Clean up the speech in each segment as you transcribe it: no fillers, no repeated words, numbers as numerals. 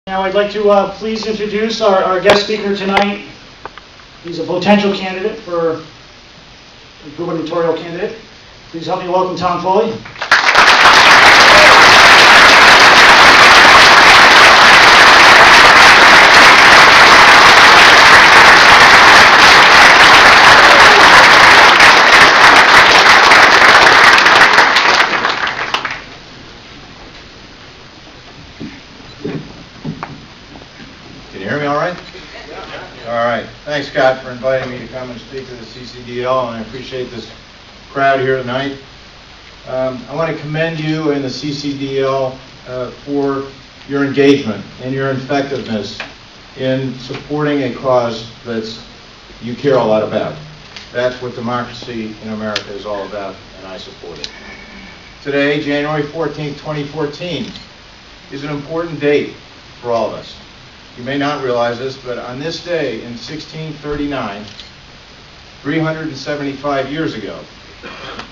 Now I'd like to please introduce our guest speaker tonight. He's a potential candidate for a gubernatorial candidate. Please help me welcome Tom Foley. Can you hear me all right? All right. Thanks, Scott, for inviting me to come and speak to the CCDL, and I appreciate this crowd here tonight. I want to commend you and the CCDL for your engagement and your effectiveness in supporting a cause that you care a lot about. That's what democracy in America is all about, and I support it. Today, January 14th, 2014, is an important date for all of us. You may not realize this, but on this day in 1639, 375 years ago,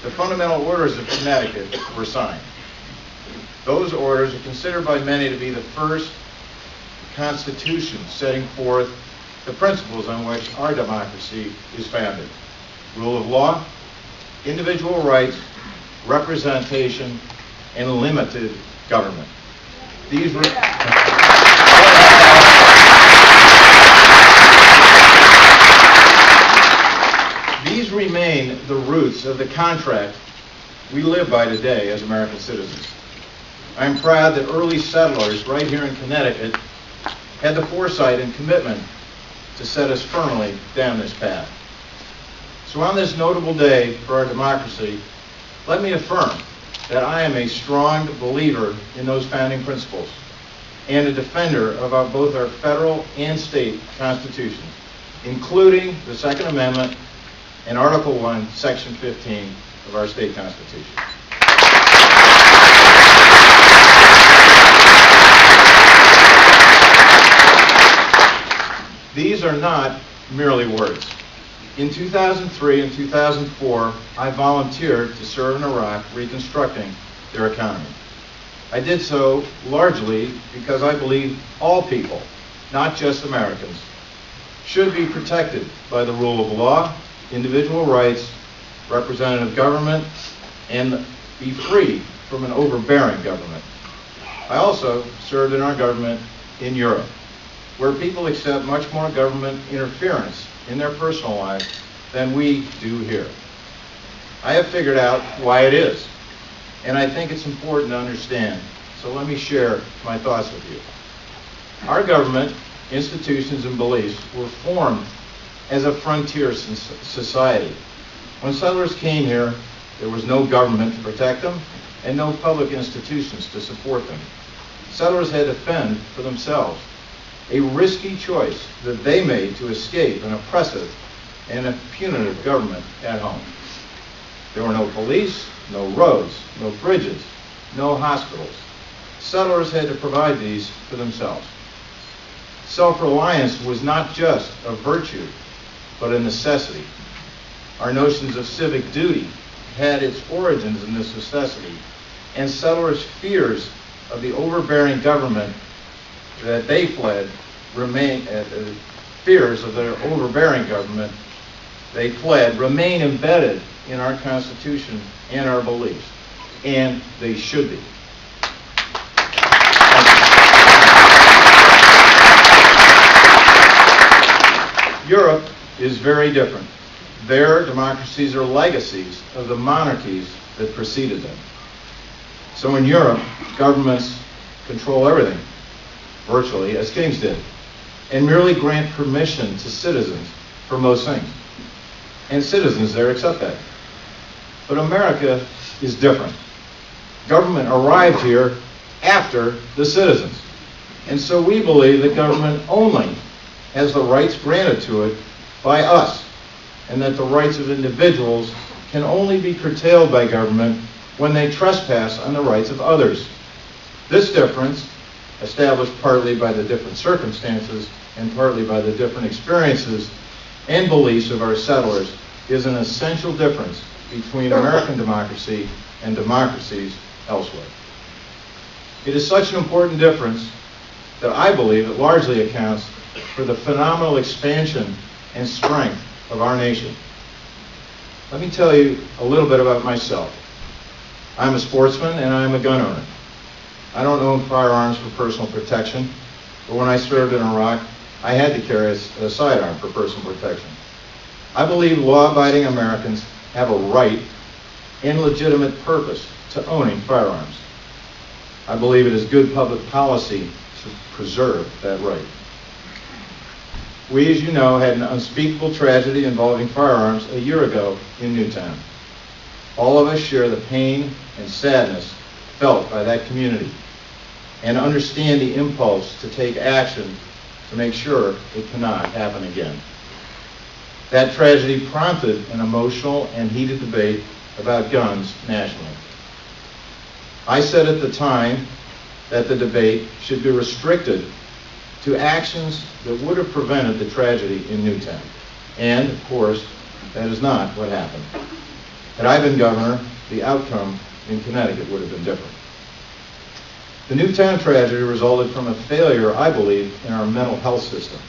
the Fundamental Orders of Connecticut were signed. Those orders are considered by many to be the first constitution setting forth the principles on which our democracy is founded. Rule of law, individual rights, representation, and limited government. These remain the roots of the contract we live by today as American citizens. I'm proud that early settlers right here in Connecticut had the foresight and commitment to set us firmly down this path. So on this notable day for our democracy, let me affirm that I am a strong believer in those founding principles and a defender of both our federal and state constitutions, including the Second Amendment and Article 1, Section 15 of our state constitution. These are not merely words. In 2003 and 2004, I volunteered to serve in Iraq reconstructing their economy. I did so largely because I believe all people, not just Americans, should be protected by the rule of law, individual rights, representative government, and be free from an overbearing government. I also served in our government in Europe, where people accept much more government interference in their personal lives than we do here. I have figured out why it is, and I think it's important to understand. So let me share my thoughts with you. Our government, institutions, and beliefs were formed as a frontier society. When settlers came here, there was no government to protect them and no public institutions to support them. Settlers had to fend for themselves, a risky choice that they made to escape an oppressive and a punitive government at home. There were no police, no roads, no bridges, no hospitals. Settlers had to provide these for themselves. Self-reliance was not just a virtue, but a necessity. Our notions of civic duty had its origins in this necessity, and settlers' fears of the overbearing government that they fled remain embedded in our Constitution and our beliefs, and they should be. Europe is very different. Their democracies are legacies of the monarchies that preceded them. So in Europe, governments control everything, virtually, as kings did, and merely grant permission to citizens for most things. And citizens there accept that. But America is different. Government arrived here after the citizens. And so we believe that government only has the rights granted to it by us, and that the rights of individuals can only be curtailed by government when they trespass on the rights of others. This difference, established partly by the different circumstances and partly by the different experiences and beliefs of our settlers, is an essential difference between American democracy and democracies elsewhere. It is such an important difference that I believe it largely accounts for the phenomenal expansion and strength of our nation. Let me tell you a little bit about myself. I'm a sportsman and I'm a gun owner. I don't own firearms for personal protection, but when I served in Iraq, I had to carry a sidearm for personal protection. I believe law-abiding Americans have a right and legitimate purpose to owning firearms. I believe it is good public policy to preserve that right. We, as you know, had an unspeakable tragedy involving firearms a year ago in Newtown. All of us share the pain and sadness felt by that community and understand the impulse to take action to make sure it cannot happen again. That tragedy prompted an emotional and heated debate about guns nationally. I said at the time that the debate should be restricted to actions that would have prevented the tragedy in Newtown. And, of course, that is not what happened. Had I been governor, the outcome in Connecticut would have been different. The Newtown tragedy resulted from a failure, I believe, in our mental health system.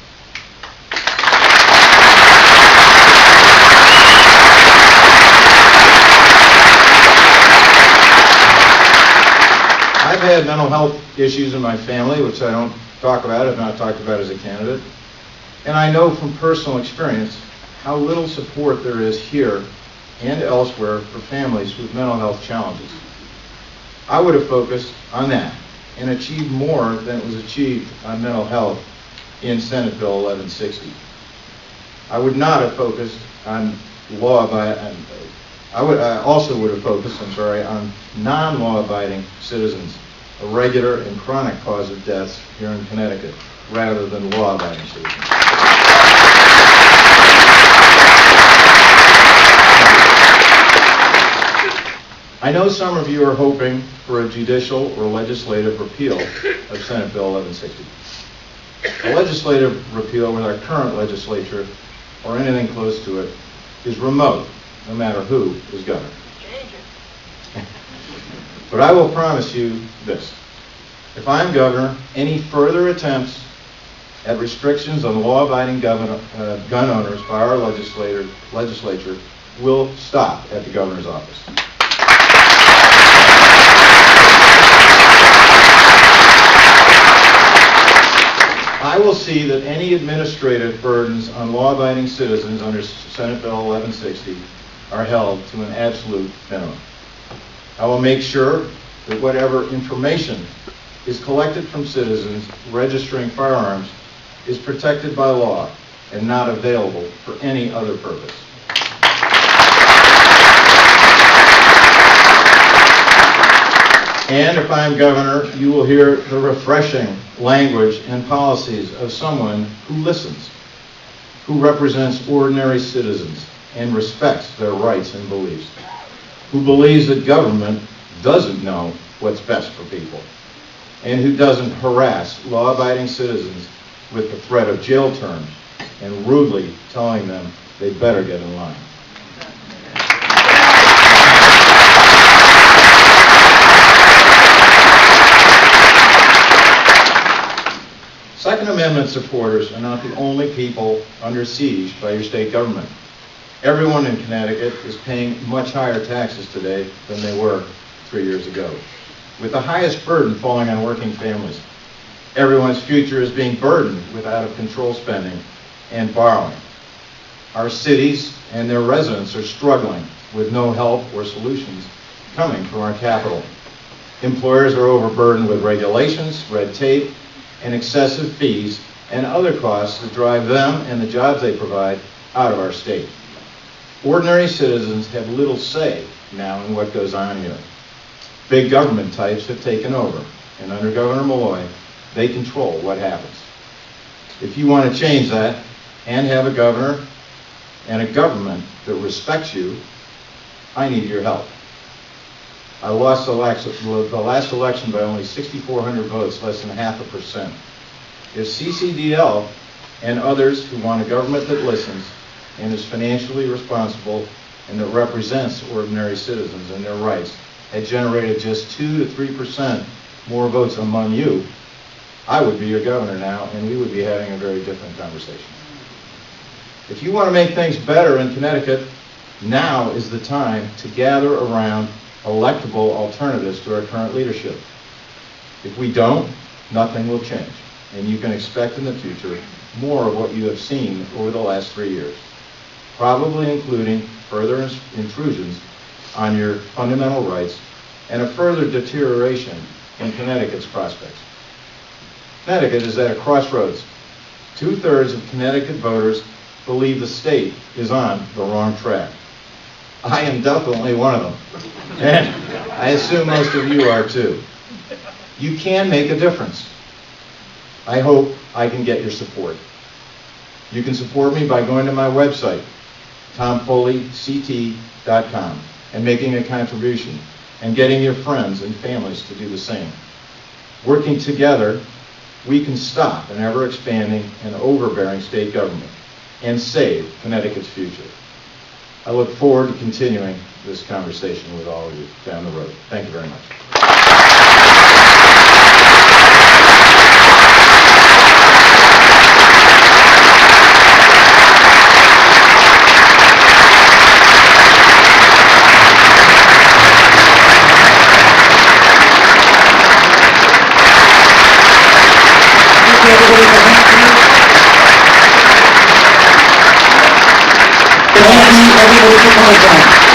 I've had mental health issues in my family, which I don't talk about, have not talked about as a candidate. And I know from personal experience how little support there is here and elsewhere for families with mental health challenges. I would have focused on that and achieved more than was achieved on mental health in Senate Bill 1160. I would not have focused on I also would have focused, on non-law-abiding citizens, a regular and chronic cause of deaths here in Connecticut, rather than law-abiding citizens. I know some of you are hoping for a judicial or legislative repeal of Senate Bill 1160. A legislative repeal with our current legislature, or anything close to it, is remote, no matter who is governor. But I will promise you this. If I'm governor, any further attempts at restrictions on law-abiding gun owners by our legislature will stop at the governor's office. I will see that any administrative burdens on law-abiding citizens under Senate Bill 1160 are held to an absolute minimum. I will make sure that whatever information is collected from citizens registering firearms is protected by law and not available for any other purpose. And if I am governor, you will hear the refreshing language and policies of someone who listens, who represents ordinary citizens and respects their rights and beliefs, who believes that government doesn't know what's best for people, and who doesn't harass law-abiding citizens with the threat of jail terms and rudely telling them they better get in line. Second Amendment supporters are not the only people under siege by your state government. Everyone in Connecticut is paying much higher taxes today than they were 3 years ago, with the highest burden falling on working families. Everyone's future is being burdened with out-of-control spending and borrowing. Our cities and their residents are struggling with no help or solutions coming from our capital. Employers are overburdened with regulations, red tape, and excessive fees and other costs that drive them and the jobs they provide out of our state. Ordinary citizens have little say now in what goes on here. Big government types have taken over, and under Governor Malloy, they control what happens. If you want to change that and have a governor and a government that respects you, I need your help. I lost the last election by only 6,400 votes, less than 0.5%. If CCDL and others who want a government that listens and is financially responsible and that represents ordinary citizens and their rights had generated just 2 to 3% more votes among you, I would be your governor now, and we would be having a very different conversation. If you want to make things better in Connecticut, now is the time to gather around electable alternatives to our current leadership. If we don't, nothing will change, and you can expect in the future more of what you have seen over the last 3 years, probably including further intrusions on your fundamental rights and a further deterioration in Connecticut's prospects. Connecticut is at a crossroads. 2/3 of Connecticut voters believe the state is on the wrong track. I am definitely one of them, and I assume most of you are too. You can make a difference. I hope I can get your support. You can support me by going to my website, tomfoleyct.com, and making a contribution, and getting your friends and families to do the same. Working together, we can stop an ever-expanding and overbearing state government and save Connecticut's future. I look forward to continuing this conversation with all of you down the road. Thank you very much. Everybody for coming down.